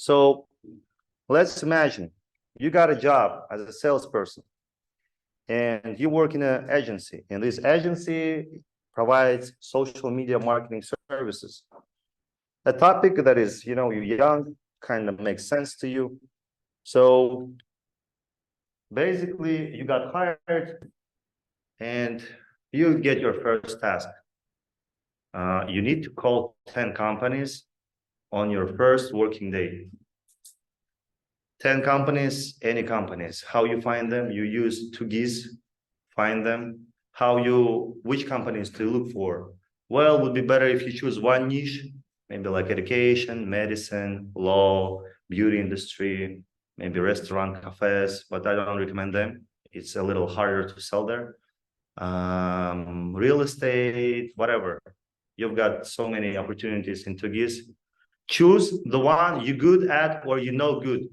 So let's imagine you got a job as a salesperson and you work in an agency, and this agency provides social media marketing services. A topic that is, you're young, kind of makes sense to you. So basically you got hired and you get your first task. You need to call 10 companies on your first working day. 10 companies, any companies. How you find them? You use 2GIS, find them. Which companies to look for? Well, it would be better if you choose one niche, maybe like education, medicine, law, beauty industry, maybe restaurant, cafes, but I don't recommend them. It's a little harder to sell there. Real estate, whatever. You've got so many opportunities in 2GIS. Choose the one you're good at or good.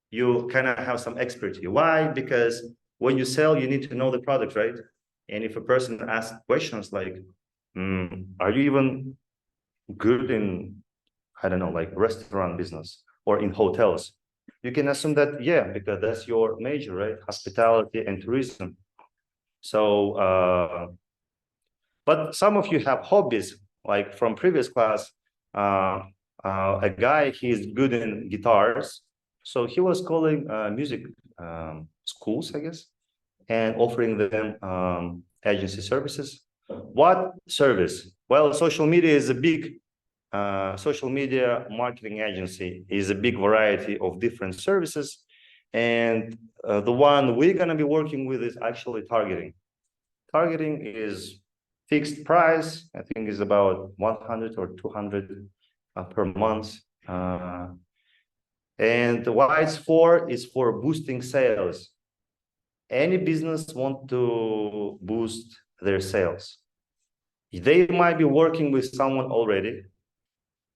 You kind of have some expertise. Why? Because when you sell, you need to know the product, right? And if a person asks questions like, are you even good in, I don't know, like restaurant business or in hotels? You can assume that, yeah, because that's your major, right? Hospitality and tourism. So, but some of you have hobbies, like from previous class, a guy, he's good in guitars. So he was calling music schools, I guess, and offering them agency services. What service? Well, social media is a big, social media marketing agency is a big variety of different services. And the one we're going to be working with is actually targeting. Targeting is fixed price. I think is about 100 or 200 per month. And why it's for is for boosting sales. Any business want to boost their sales. They might be working with someone already.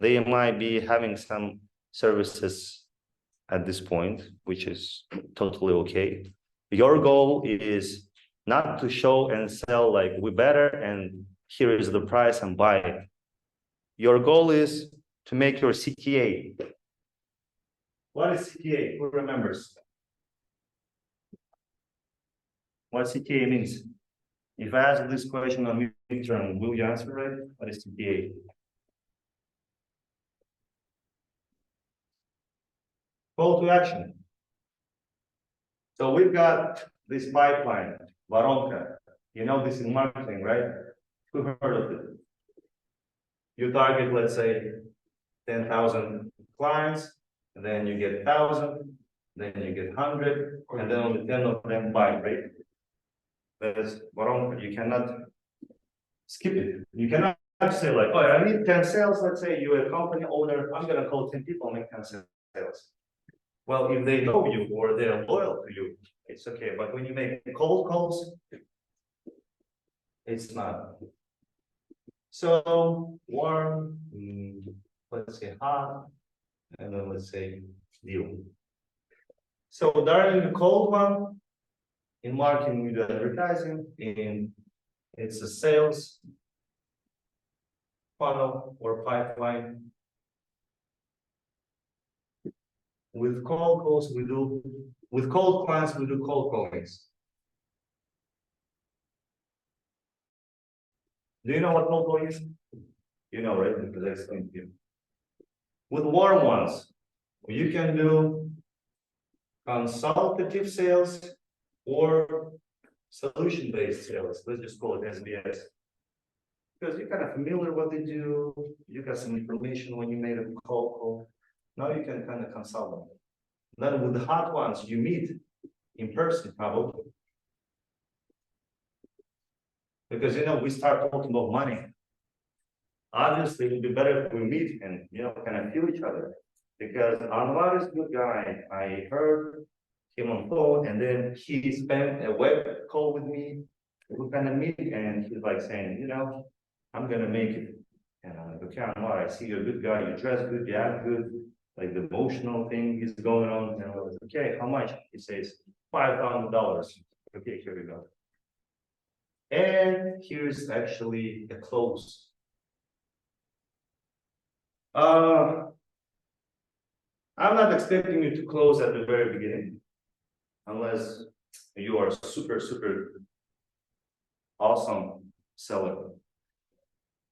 They might be having some services at this point, which is totally okay. Your goal is not to show and sell like we better and here is the price and buy it. Your goal is to make your CTA. What is CTA? Who remembers? What CTA means? If I ask this question on midterm, will you answer right? What is CTA? Call to action. So we've got this pipeline, Varonka. You know this in marketing, right? Who heard of it? You target, let's say, 10,000 clients, and then you get 1,000, then you get 100, and then only 10 of them buy, right? That's Varonka. You cannot skip it. You cannot say like, oh, I need 10 sales. Let's say you're a company owner. I'm going to call 10 people, make 10 sales. Well, if they know you or they're loyal to you, it's okay. But when you make cold calls, it's not. So warm, let's say hot, and then let's say deal. So during the cold one, in marketing, we do advertising, and it's a sales funnel or pipeline. With cold calls, with cold clients, we do cold callings. Do you know what cold calling is? You know, right? Because I explained to you. With warm ones, you can do consultative sales or solution-based sales. Let's just call it SBS. Because you're kind of familiar what they do, you got some information when you made a cold call. Now you can kind of consult them. Then with the hot ones, you meet in person probably. Because we start talking about money. Obviously, it would be better if we meet and kind of feel each other. Because Anwar is a good guy. I heard him on phone, and then he spent a web call with me. We kind of meet, and he's like saying, I'm gonna make it. And I'm like, okay, Anwar, I see you're a good guy. You dress good, you act good. Like the emotional thing is going on. And I was okay, how much? He says $5,000. Okay, here we go. And here's actually a close. I'm not expecting you to close at the very beginning, unless you are super, super awesome seller.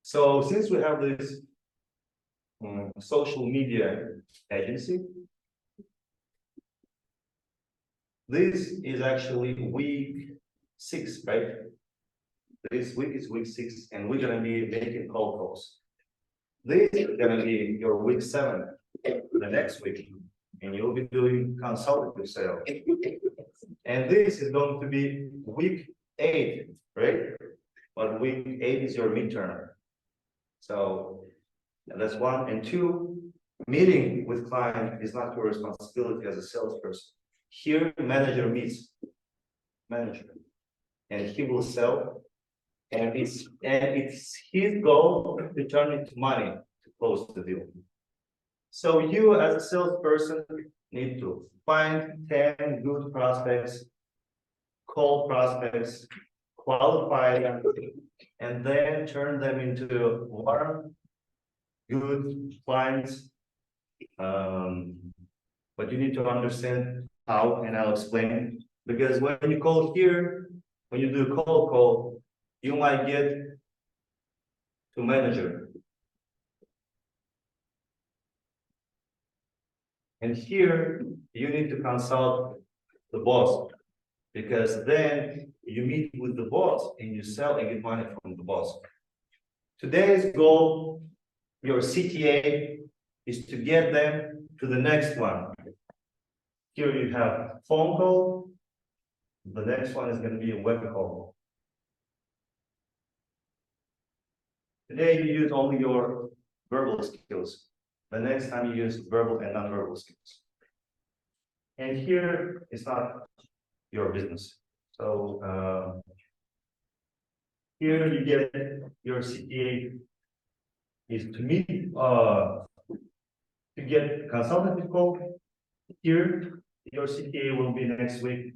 So since we have this social media agency, this is actually week 6, right? This week is week 6, and we're gonna be making cold calls. This is gonna be your week 7, the next week, and you'll be doing consultative sales. And this is going to be week 8, right? But week 8 is your midterm. So that's 1. And 2, meeting with client is not your responsibility as a salesperson. Here, manager meets manager, and he will sell. And it's his goal to turn into money to close the deal. So you as a salesperson need to find 10 good prospects, call prospects, qualify them, and then turn them into warm, good clients. But you need to understand how, and I'll explain. Because when you call here, when you do a cold call, you might get to manager. And here, you need to consult the boss, because then you meet with the boss and you sell and get money from the boss. Today's goal, your CTA, is to get them to the next one. Here you have phone call. The next one is going to be a web call. Today you use only your verbal skills. The next time you use verbal and non-verbal skills. And here it's not your business. So here you get your CTA is to meet to get consultative call. Here your CTA will be next week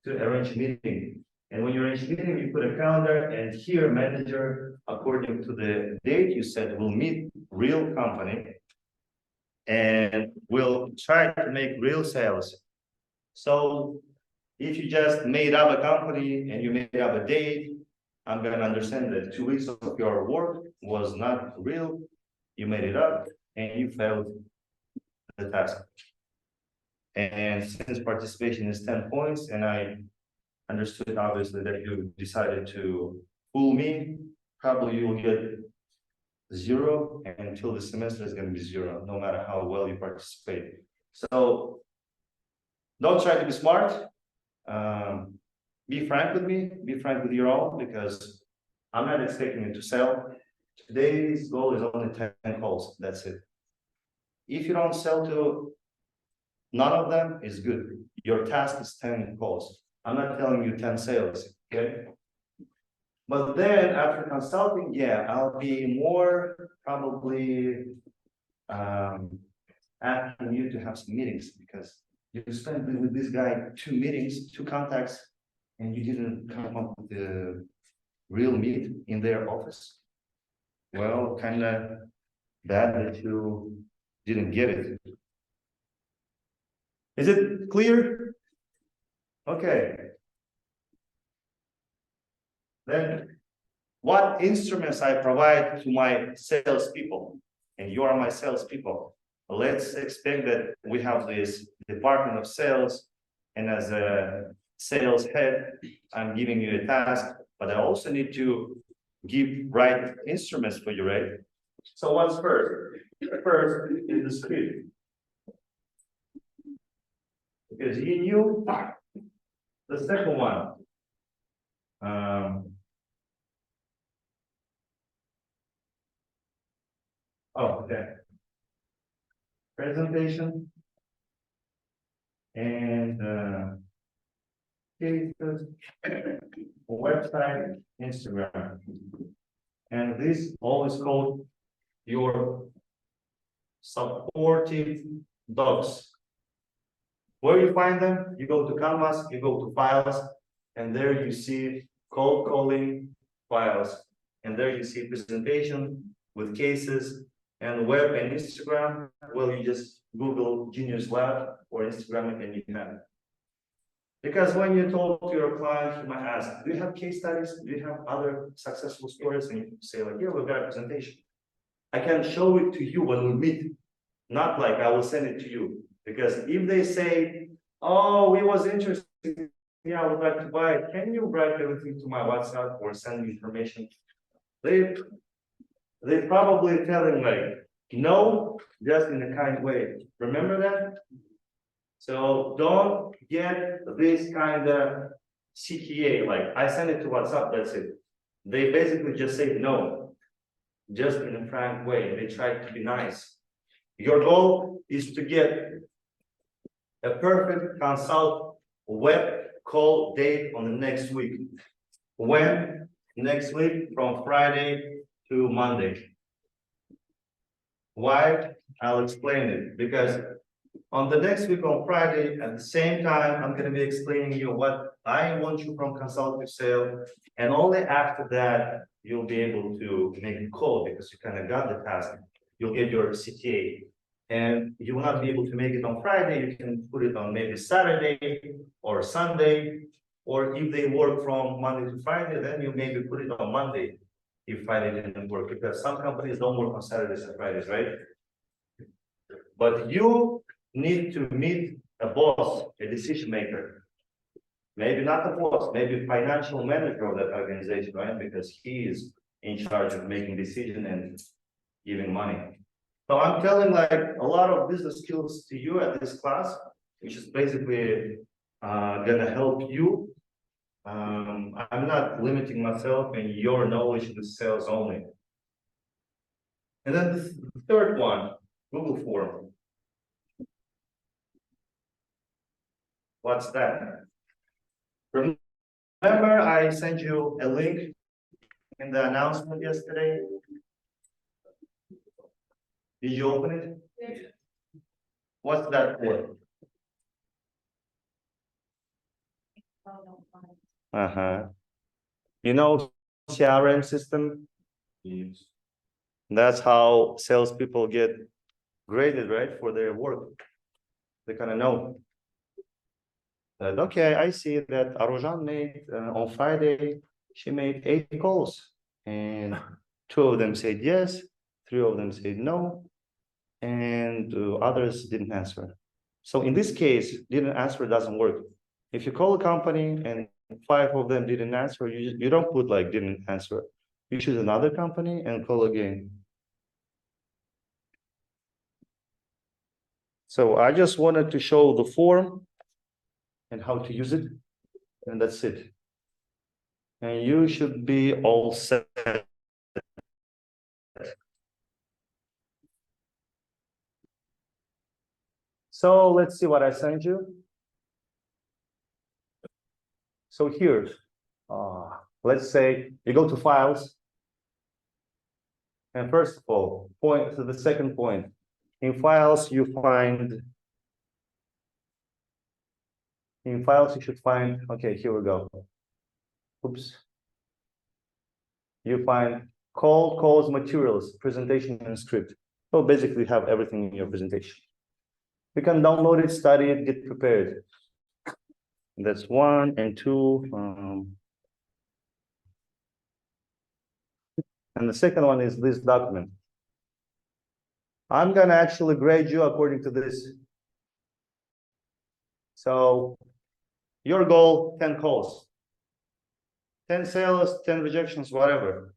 to arrange a meeting. And when you arrange a meeting, you put a calendar, and here manager, according to the date you said, will meet real company and will try to make real sales. So if you just made up a company and you made up a date, I'm going to understand that 2 weeks of your work was not real. You made it up and you failed the task. And since participation is 10 points, and I understood obviously that you decided to fool me, probably you will get 0 until the semester is going to be 0, no matter how well you participate. So don't try to be smart. Be frank with me, be frank with your own, because I'm not expecting you to sell. Today's goal is only 10 calls, that's it. If you don't sell to none of them, is good. Your task is 10 calls. I'm not telling you 10 sales, okay? But then after consulting, yeah, I'll be more probably asking you to have some meetings, because you spent with this guy 2 meetings, 2 contacts, and you didn't come up with the real meet in their office. Well, kind of bad that you didn't get it. Is it clear? Okay. Then what instruments I provide to my salespeople, and you are my salespeople. Let's expect that we have this department of sales, and as a sales head, I'm giving you a task, but I also need to give right instruments for you, right? So what's first? First is the script. Because you knew the second one. Okay. Presentation and cases, website, Instagram. And this all is called your supportive docs. Where you find them? You go to Canvas, you go to files, and there you see cold calling files. And there you see presentation with cases, And web and Instagram, well, you just Google Genius Lab or Instagram it and you can. Because when you talk to your client, you might ask, do you have case studies? Do you have other successful stories? And you say like, yeah, we've got a presentation. I can show it to you when we meet, not like I will send it to you. Because if they say, oh, we was interested, yeah, I would like to buy it. Can you write everything to my WhatsApp or send me information? They probably telling like, no, just in a kind way. Remember that? So don't get this kind of CTA, like I send it to WhatsApp, that's it. They basically just say no, just in a frank way. They try to be nice. Your goal is to get a perfect consult web call date on the next week. When? Next week from Friday to Monday. Why? I'll explain it. Because on the next week on Friday, at the same time, I'm going to be explaining you what I want you from consultative sale. And only after that, you'll be able to make a call because you kind of got the task. You'll get your CTA. And you will not be able to make it on Friday. You can put it on maybe Saturday or Sunday. Or if they work from Monday to Friday, then you maybe put it on Monday if Friday didn't work. Because some companies don't work on Saturdays and Fridays, right? But you need to meet a boss, a decision maker. Maybe not the boss, maybe financial manager of that organization, right? Because he is in charge of making decisions and giving money. So I'm telling like a lot of business skills to you at this class, which is basically gonna help you. I'm not limiting myself and your knowledge to sales only. And then the third one, Google form. What's that? Remember, I sent you a link in the announcement yesterday. Did you open it? Yeah. What's that for? You know CRM system? Yes. That's how salespeople get graded, right, for their work. They kind of know that, okay, I see that Arujan made on Friday, she made 8 calls and 2 of them said yes, 3 of them said no, and others didn't answer. So in this case, didn't answer doesn't work. If you call a company and 5 of them didn't answer, you don't put like didn't answer. You choose another company and call again. So I just wanted to show the form and how to use it, and that's it. And you should be all set. So let's see what I sent you. So here, let's say you go to files. And first of all, point to the second point. In files, you should find, okay, here we go. Oops. You find call, calls, materials, presentation, and script. So basically, you have everything in your presentation. You can download it, study it, get prepared. That's 1 and 2. And the second one is this document. I'm gonna actually grade you according to this. So your goal, 10 calls, 10 sales, 10 rejections, whatever.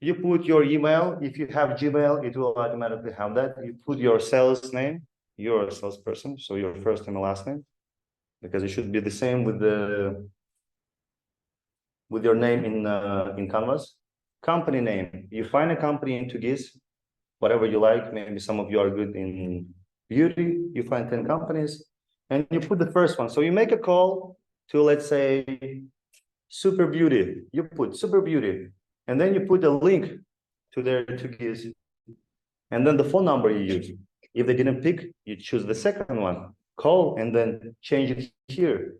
You put your email. If you have Gmail, it will automatically have that. You put your sales name. You're a salesperson, so your first and last name, because it should be the same with your name in Canvas. Company name. You find a company in Tugis, whatever you like. Maybe some of you are good in beauty. You find 10 companies, and you put the first one. So you make a call to, let's say, Super Beauty. You put Super Beauty, and then you put a link to their Tugis, and then the phone number you use. If they didn't pick, you choose the second one, call, and then change it here.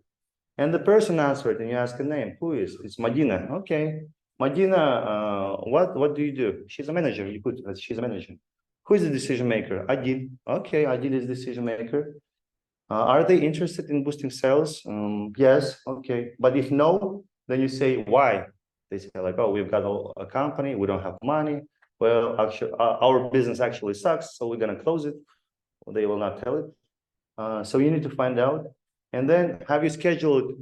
And the person answered, and you ask a name. Who is? It's Madina. Okay. Medina, what do you do? She's a manager. You put that she's a manager. Who is the decision maker? Adil. Okay, Adil is decision maker. Are they interested in boosting sales? Yes. Okay. But if no, then you say why. They say like, oh, we've got a company, we don't have money. Well, actually, our business actually sucks, so we're gonna close it. They will not tell it. So you need to find out, and then have you scheduled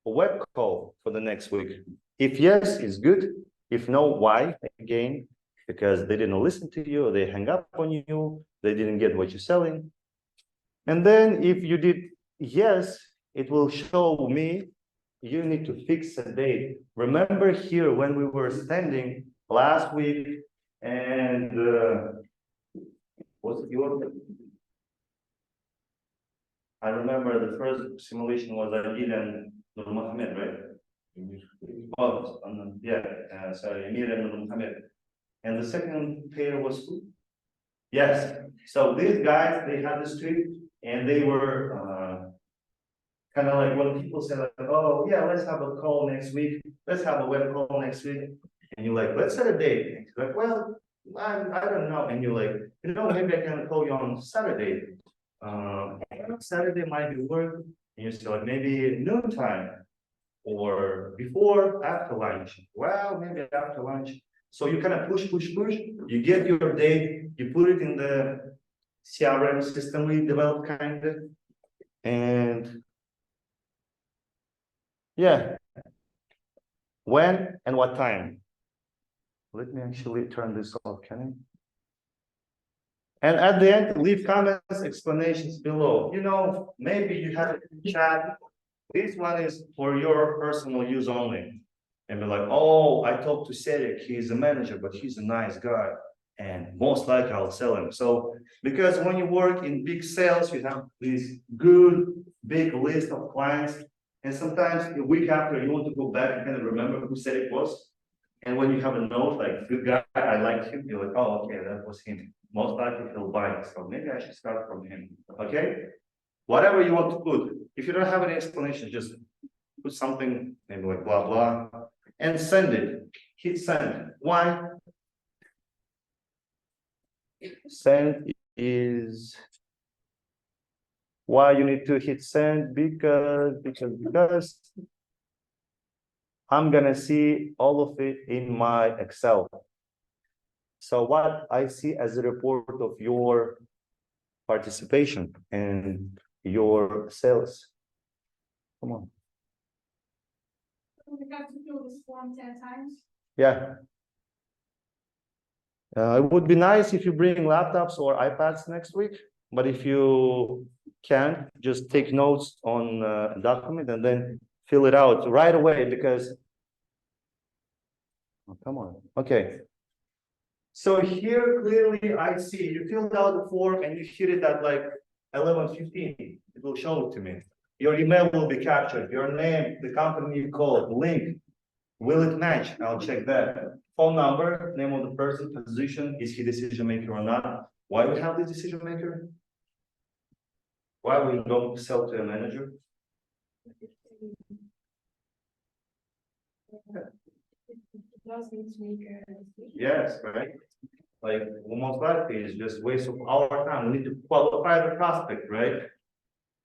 a web call for the next week? If yes, it's good. If no, why? Again, because they didn't listen to you, or they hang up on you, they didn't get what you're selling. And then if you did yes, it will show me you need to fix a date. Remember here when we were standing last week and what's your I remember the first simulation was Adil and Nur Mohammed, right? Oh, yeah, sorry, Emir and Nur Mohammed. And the second pair was who? Yes. So these guys, they had the street and they were kind of like when people say like, oh yeah, let's have a call next week. Let's have a web call next week. And you're like, let's set a date. And you're like, well, I don't know. And you're like, maybe I can call you on Saturday. Saturday might be work. And you say like maybe noontime or before, after lunch. Well, maybe after lunch. So you kind of push. You get your date, you put it in the CRM system we developed kind of, and yeah, when and what time. Let me actually turn this off, can I? And at the end, leave comments, explanations below. Maybe you have a chat. This one is for your personal use only. And be like, oh, I talked to Cedric, he's a manager, but he's a nice guy. And most likely I'll sell him. So, because when you work in big sales, you have this good, big list of clients. And sometimes a week after you want to go back and kind of remember who said it was. And when you have a note like, good guy, I like him, you're like, oh, okay, that was him. Most likely he'll buy it. So maybe I should start from him. Okay? Whatever you want to put. If you don't have any explanation, just put something, maybe like blah, blah, and send it. Hit send. Why? Send is why you need to hit send because I'm gonna see all of it in my Excel. So what I see as a report of your participation and your sales. Come on. We have to fill this form 10 times. Yeah. It would be nice if you bring laptops or iPads next week, but if you can't, just take notes on a document and then fill it out right away because, oh, come on, okay. So here clearly I see you filled out the form and you hit it at like 11:15. It will show it to me. Your email will be captured, your name, the company you called, link. Will it match? I'll check that. Phone number, name of the person, position, is he decision maker or not? Why we have this decision maker? Why we don't sell to a manager? Yes, right. Like most likely it's just waste of our time. We need to qualify the prospect, right?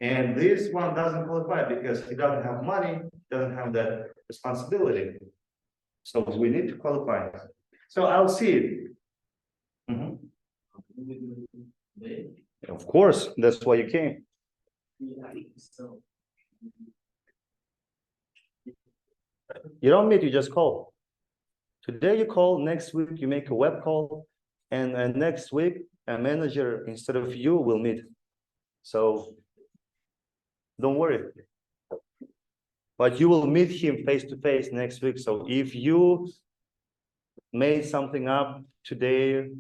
And this one doesn't qualify because he doesn't have money, doesn't have that responsibility. So we need to qualify. So I'll see it. Mhm. Of course, that's why you came. You don't meet, you just call. Today you call, next week you make a web call, and next week a manager instead of you will meet. So don't worry. But you will meet him face to face next week. So if you made something up today,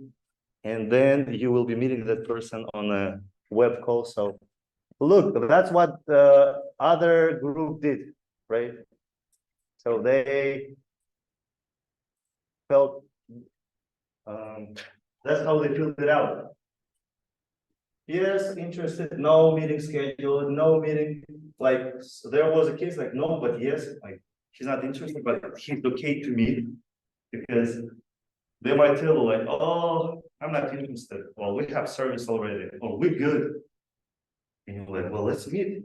and then you will be meeting that person on a web call. So look, that's what the other group did, right? So they felt, that's how they filled it out. Yes, interested, no meeting scheduled, no meeting. Like, so there was a case like, no, but yes, like, she's not interested, but he's okay to meet. because they might tell you like, oh, I'm not interested. Well, we have service already, or we're good. And you're like, well, let's meet.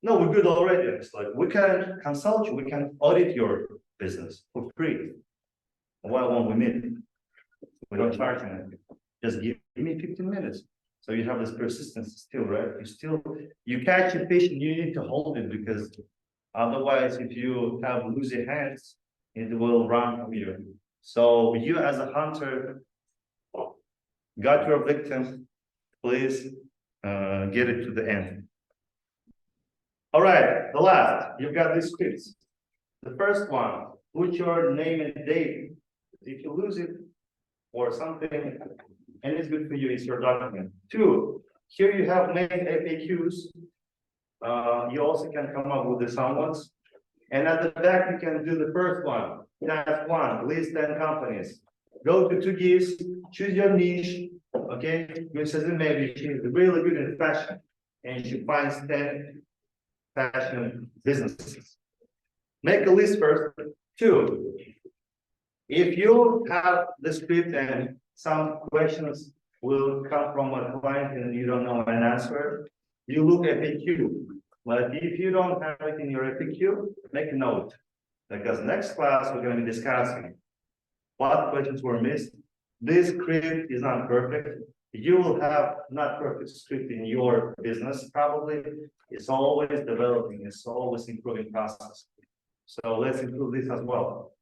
No, we're good already. It's like, we can consult you, we can audit your business for free. Why won't we meet? We don't charge anything. Just give me 15 minutes. So you have this persistence still, right? You catch a fish and you need to hold it, because otherwise, if you have loosey hands, it will run from you. So you as a hunter got your victim, please get it to the end. All right, the last, you've got these scripts. The first one, put your name and date. If you lose it or something, and it's good for you, it's your document. 2, here you have main FAQs. You also can come up with the sound ones. And at the back, you can do the first one. Task 1, list 10 companies. Go to 2 geese, choose your niche. Okay, Mrs. Maybe she's really good in fashion, and she finds 10 fashion businesses. Make a list first. 2, if you have the script and some questions will come from a client and you don't know an answer, you look at FAQ. But if you don't have it in your FAQ, make a note, because next class we're going to be discussing what questions were missed. This script is not perfect. You will have not perfect script in your business, probably. It's always developing, it's always improving process. So let's improve this as well.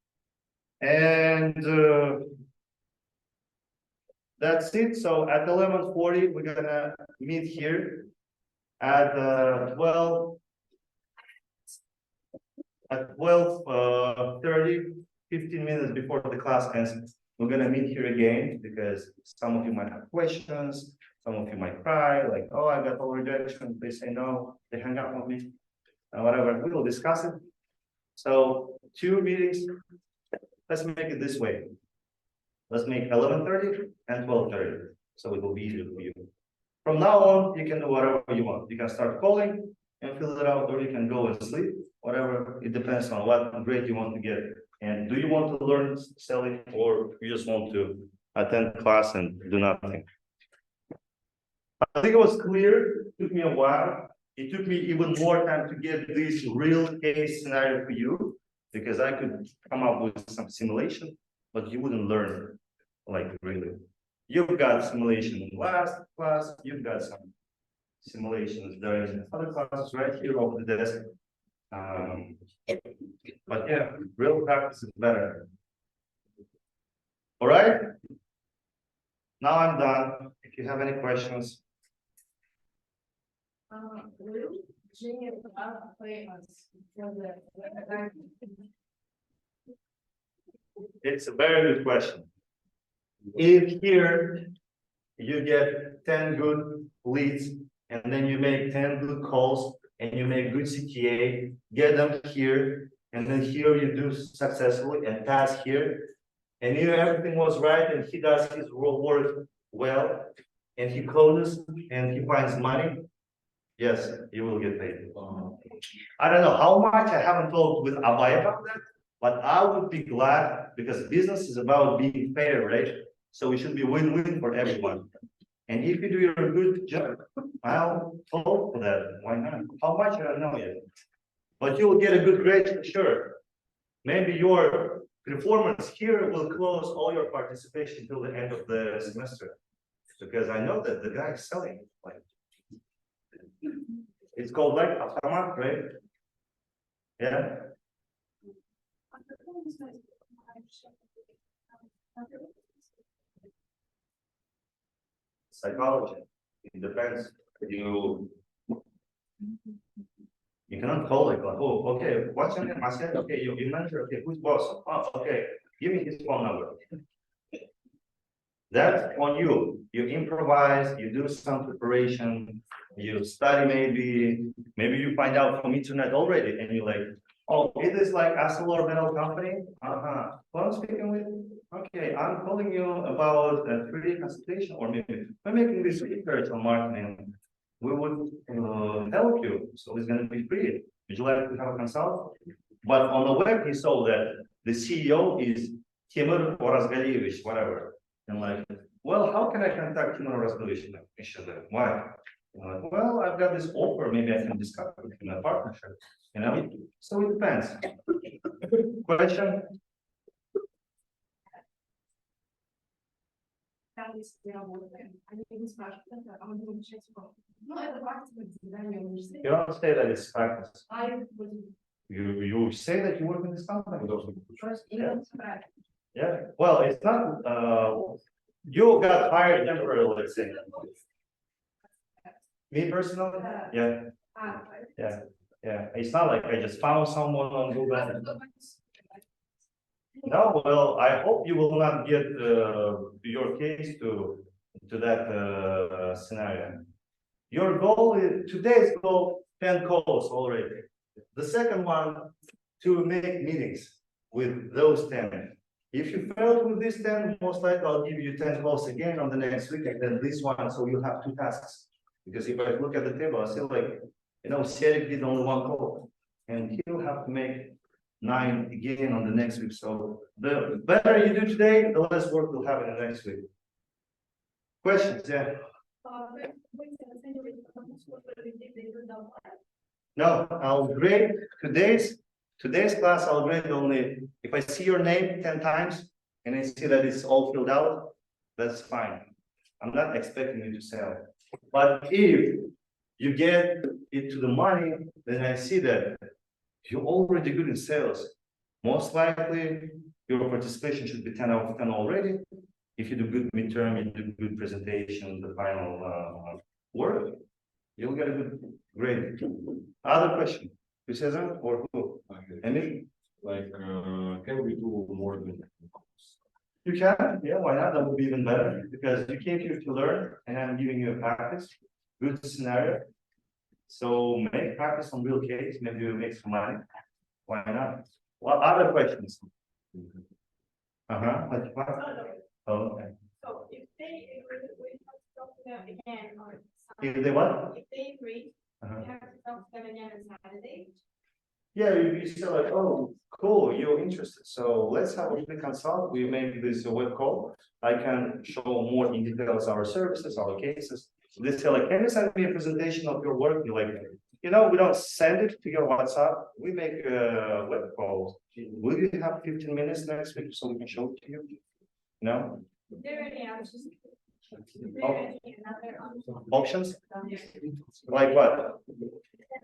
And that's it. So at 11:40, we're gonna meet here. At 12:30, 15 minutes before the class ends, we're gonna meet here again, because some of you might have questions, some of you might cry, like, oh, I got all rejection. They say no, they hang up on me, whatever. We will discuss it. So 2 meetings. Let's make it this way. Let's make 11:30 and 12:30, so it will be easier for you. From now on, you can do whatever you want. You can start calling and fill it out, or you can go and sleep, whatever. It depends on what grade you want to get. And do you want to learn selling, or you just want to attend class and do nothing? I think it was clear. It took me a while. It took me even more time to get this real case scenario for you, because I could come up with some simulation, but you wouldn't learn like really. You've got simulation in last class, you've got some simulations during other classes right here over the desk. But yeah, real practice is better. All right. Now I'm done. If you have any questions. Will Junior play us for the? It's a very good question. If here you get 10 good leads, and then you make 10 good calls, and you make good CTA, get them here, and then here you do successfully and pass here, and here everything was right, and he does his work well, and he closes and he finds money, yes, you will get paid. I don't know how much, I haven't talked with Abhay about that, but I would be glad, because business is about being fair, right? So it should be win-win for everyone. And if you do your good job, I'll vote for that. Why not? How much, I don't know yet. But you'll get a good grade for sure. Maybe your performance here will close all your participation till the end of the semester. Because I know that the guy is selling. Like, it's called like automat, right? Yeah. Psychology. It depends. You cannot call it like, oh, okay, what's your name? I said, okay, your manager, okay, who's boss? Oh, okay, give me his phone number. That's on you. You improvise, you do some preparation, you study maybe you find out from internet already, and you're like, oh, it is like ArcelorMittal company? Who I'm speaking with? Okay, I'm calling you about a free consultation, or maybe we're making this research on marketing. We would help you, so it's going to be free. Would you like to have a consult? But on the web, he saw that the CEO is Timur Orazgaliyevich, whatever. And like, well, how can I contact Timur Orazgaliyevich? Why? Like, well, I've got this offer, maybe I can discuss with him a partnership, you know? So it depends. Question? You don't say that it's practice. You say that you work in this company. Yeah. Yeah. Well, it's not. You got hired temporarily, let's say. Me personally? Yeah. Yeah. Yeah. It's not like I just found someone on Google. No, well, I hope you will not get your case to that scenario. Your goal is today's goal 10 calls already. The second one to make meetings with those 10. If you failed with this 10, most likely I'll give you 10 calls again on the next week and then this one, so you have 2 tasks. Because if I look at the table, I see like, you know, Serif did only 1 call and he'll have to make 9 again on the next week. So the better you do today, the less work you'll have in the next week. Questions? Yeah. No, I'll grade today's class. I'll grade only if I see your name 10 times and I see that it's all filled out. That's fine. I'm not expecting you to sell. But if you get into the money, then I see that you're already good in sales. Most likely, your participation should be 10 out of 10 already. If you do good midterm, you do good presentation, the final work, you'll get a good grade. Other question? Who says that or who? Any? Like, can we do more than? You can, yeah, why not? That would be even better because you came here to learn and I'm giving you a practice, good scenario. So make practice on real case, maybe you make some money. Why not? What other questions? What? Oh, okay. So if they agree, we have to talk to them again or. If they what? If they agree, we have to talk to them again on Saturday. Yeah, you say like, oh, cool, you're interested. So let's have a quick consult. We make this a web call. I can show more in details our services, our cases. They say like, can you send me a presentation of your work? You're like, you know, we don't send it to your WhatsApp. We make a web call. Will you have 15 minutes next week so we can show it to you? No? Is there any options? Is there Oh. any another Options? Like what?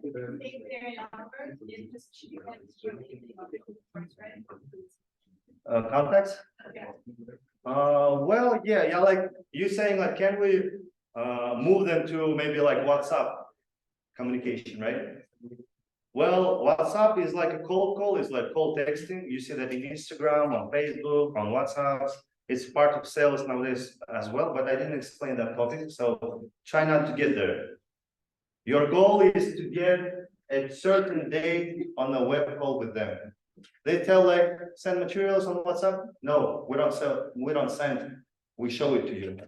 If they're in offer, it's just you can show anything on the course, right? Contacts? Yeah. Well, yeah, like you saying like, can we move them to maybe like WhatsApp communication, right? Well, WhatsApp is like a cold call, it's like cold texting. You see that in Instagram, on Facebook, on WhatsApp. It's part of sales nowadays as well, but I didn't explain that topic, so try not to get there. Your goal is to get a certain date on a web call with them. They tell like, send materials on WhatsApp. No, we don't send, we show it to you.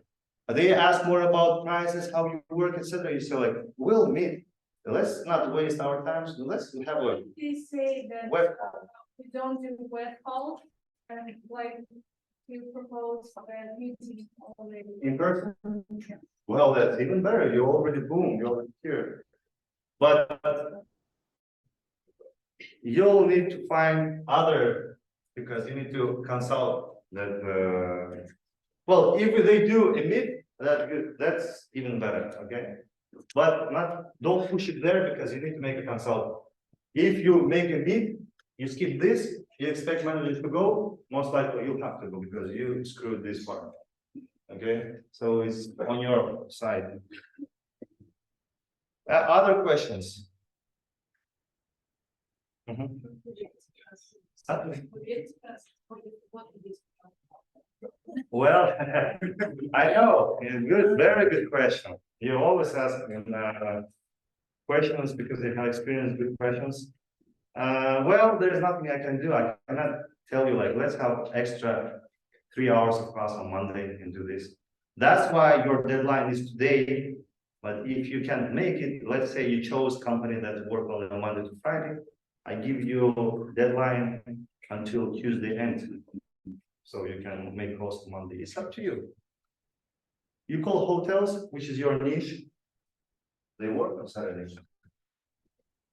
They ask more about prices, how you work, etc. You say like, we'll meet. Let's not waste our time. Let's have a Please say that web call. we don't do web calls and like you propose a meeting already. In person? Well, that's even better. You already boom, you're already here. But you'll need to find other because you need to consult that. Well, if they do a meet, that's even better. Okay, but don't push it there because you need to make a consult. If you make a meet, you skip this. You expect managers to go. Most likely you'll have to go because you screwed this part. Okay, so it's on your side. Other questions? Well, I know, good, very good question. You always ask questions because they have experienced good questions. Well, there's nothing I can do. I cannot tell you like, let's have extra 3 hours of class on Monday and do this. That's why your deadline is today. But if you can't make it, let's say you chose company that work on Monday to Friday, I give you deadline until Tuesday end. So you can make calls Monday. It's up to you. You call hotels, which is your niche. They work on Saturdays.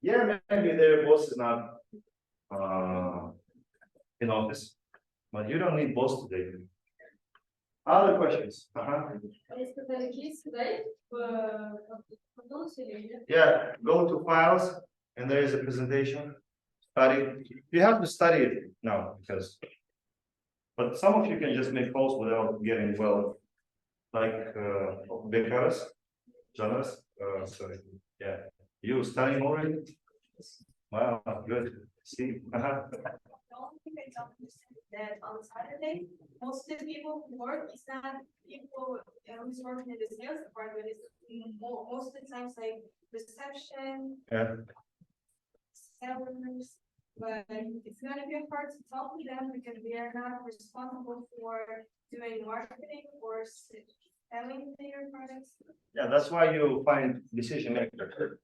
Yeah, maybe their boss is not in office, but you don't need boss today. Other questions? Yeah, go to files and there is a presentation. Study. You have to study it now because, but some of you can just make calls without getting well, like Bekaras, Jonas. Sorry. Yeah, you studying already? Wow, good. See. The only thing I don't understand is that on Saturday, most of the people who work is not people who's working in the sales department. It's most of the times like reception, Yeah. sellers, but it's gonna be hard to talk to them because they are not responsible for doing marketing or selling their products. Yeah, that's why you find decision maker.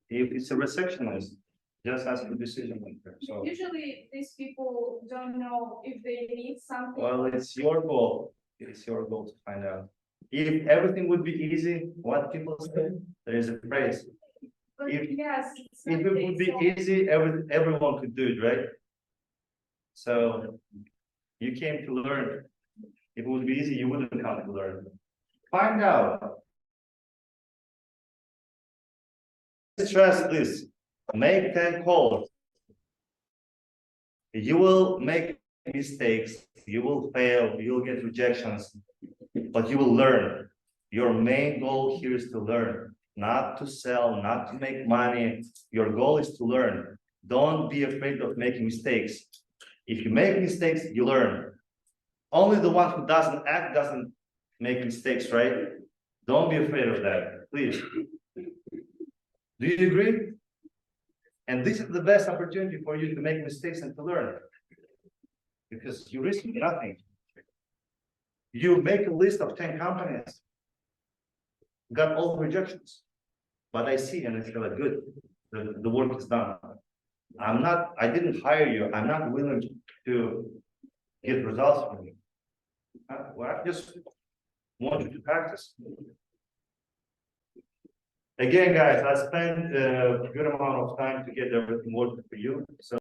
If it's a receptionist, just ask the decision maker. So, Usually, these people don't know if they need something. well, it's your goal. It's your goal to find out. If everything would be easy, what people say, there is a phrase. But if- yes, If it would be easy, everyone could do it, right? So you came to learn. If it would be easy, you wouldn't come to learn. Find out. Stress this. Make 10 calls. You will make mistakes, you will fail, you'll get rejections, but you will learn. Your main goal here is to learn, not to sell, not to make money. Your goal is to learn. Don't be afraid of making mistakes. If you make mistakes, you learn. Only the one who doesn't act doesn't make mistakes, right? Don't be afraid of that, please. Do you agree? And this is the best opportunity for you to make mistakes and to learn. Because you risk nothing. You make a list of 10 companies, got all rejections. But I see and I feel like good, the work is done. I didn't hire you, I'm not willing to get results from you. Well, I just want you to practice. Again, guys, I spent a good amount of time to get everything working for you. So